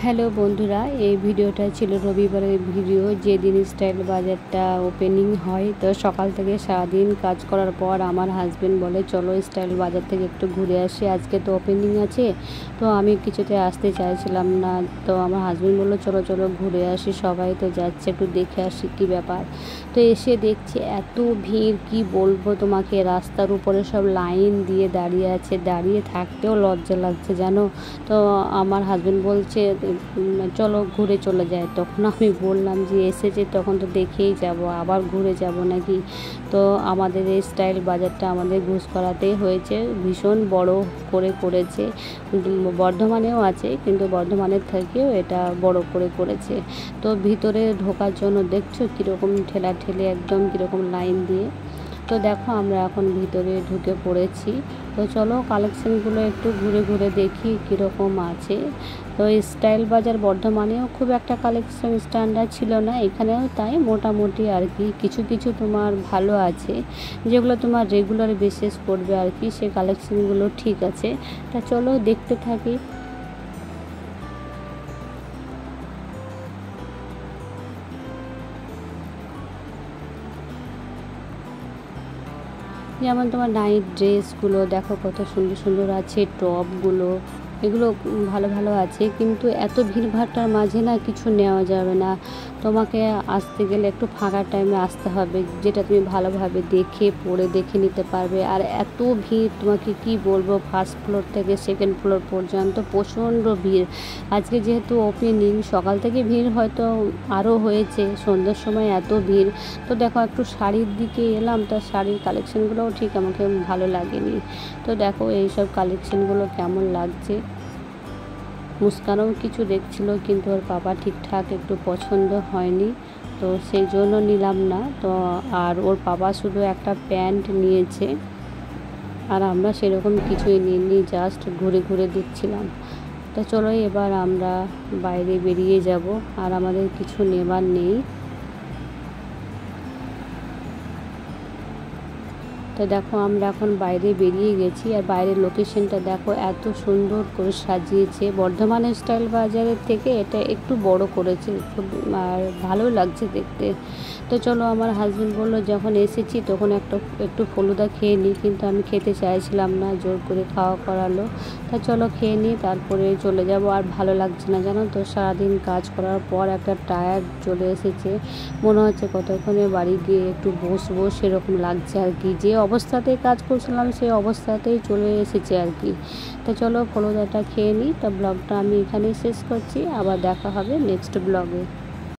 Hello বন্ধুরা, এই ভিডিওটা ছিল রবিবারের ভিডিও, যেদিন স্টাইল বাজারটা ওপেনিং হয়। তো সকাল থেকে সারাদিন কাজ করার পর আমার হাজব্যান্ড বলে চলো স্টাইল বাজার থেকে একটু ঘুরে আসি, আজকে তো ওপেনিং আছে। তো আমি কিছুতে আসতে চাইছিলাম না, তো আমার হাজব্যান্ড বললো চলো চলো ঘুরে আসি, সবাই তো যাচ্ছে, একটু দেখে আসি কী ব্যাপার। তো এসে দেখছি এত ভিড়, কি বলবো তোমাকে, রাস্তার উপরে সব লাইন দিয়ে দাঁড়িয়ে আছে, দাঁড়িয়ে থাকতেও লজ্জা লাগছে জানো। তো আমার হাজব্যান্ড বলছে চলো ঘুরে চলে যায়। তখন আমি বললাম যে এসেছে তখন তো দেখেই যাব, আবার ঘুরে যাব নাকি। তো আমাদের এই স্টাইল বাজারটা আমাদের ঘুষকরাতেই হয়েছে, ভীষণ বড় করে করেছে। বর্ধমানেও আছে, কিন্তু বর্ধমানের থেকেও এটা বড় করে করেছে। তো ভিতরে ঢোকার জন্য দেখছো কীরকম ঠেলা ঠেলে, একদম কীরকম লাইন দিয়ে। তো দেখো আমরা এখন ভিতরে ঢুকে পড়েছি। তো চলো কালেকশানগুলো একটু ঘুরে ঘুরে দেখি কীরকম আছে। তো স্টাইল বাজার বর্ধমানেও খুব একটা কালেকশান স্ট্যান্ডার্ড ছিল না, এখানেও তাই মোটামুটি আর কি। কিছু কিছু তোমার ভালো আছে, যেগুলো তোমার রেগুলার বেসিস পড়বে আর কি, সে কালেকশানগুলো ঠিক আছে। তা চলো দেখতে থাকি। যেমন তোমার নাইট ড্রেসগুলো দেখো কত সুন্দর সুন্দর আছে, টপগুলো এগুলো ভালো ভালো আছে, কিন্তু এত ভিড়ভাট্টার মাঝে না কিছু নেওয়া যাবে না। তোমাকে আসতে গেলে একটু ফাঁকা টাইমে আসতে হবে, যেটা তুমি ভালোভাবে দেখে পরে দেখে নিতে পারবে। আর এত ভিড় তোমাকে কি বলবো, ফার্স্ট ফ্লোর থেকে সেকেন্ড ফ্লোর পর্যন্ত প্রচণ্ড ভিড়। আজকে যেহেতু ওপেনিং, সকাল থেকে ভিড় হয়তো আরও হয়েছে, সন্ধ্যার সময় এত ভিড়। তো দেখো একটু শাড়ির দিকে এলাম, তো শাড়ির কালেকশানগুলোও ঠিক আমাকে ভালো লাগেনি। তো দেখো এইসব কালেকশানগুলো কেমন লাগছে। মুস্কানও কিছু দেখছিল, কিন্তু ওর বাবা ঠিকঠাক একটু পছন্দ হয়নি, তো সেই জন্য নিলাম না। তো আর ওর বাবা শুধু একটা প্যান্ট নিয়েছে, আর আমরা সেরকম কিছুই নিইনি, জাস্ট ঘুরে ঘুরে দেখছিলাম। তো চলো এবার আমরা বাইরে বেরিয়ে যাব, আর আমাদের কিছু নেবার নেই। তো দেখো আমরা এখন বাইরে বেরিয়ে গেছি, আর বাইরের লোকেশনটা দেখো এত সুন্দর করে সাজিয়েছে। বর্ধমানের স্টাইল বাজারের থেকে এটা একটু বড় করেছে, খুব আর ভালো লাগছে দেখতে। তো চলো আমার হাজব্যান্ড বললো যখন এসেছি তখন একটু ফলুদা খেয়ে নিই, কিন্তু আমি খেতে চাইছিলাম না, জোর করে খাওয়া করালো। তা চলো খেয়ে নিই, তারপরে চলে যাব। আর ভালো লাগছে না জানো তো, সারাদিন কাজ করার পর একটা টায়ার্ড চলে এসেছে, মনে হচ্ছে কতক্ষণে বাড়ি গিয়ে একটু বসবো সেরকম লাগছে আর কি। যে অবস্থাতেই কাজ করছিলাম সেই অবস্থাতেই চলে এসেছে আর কি। তো চলো ফলুদাটা খেয়ে নিই। তো ব্লগটা আমি এখানেই শেষ করছি, আবার দেখা হবে নেক্সট ব্লগে।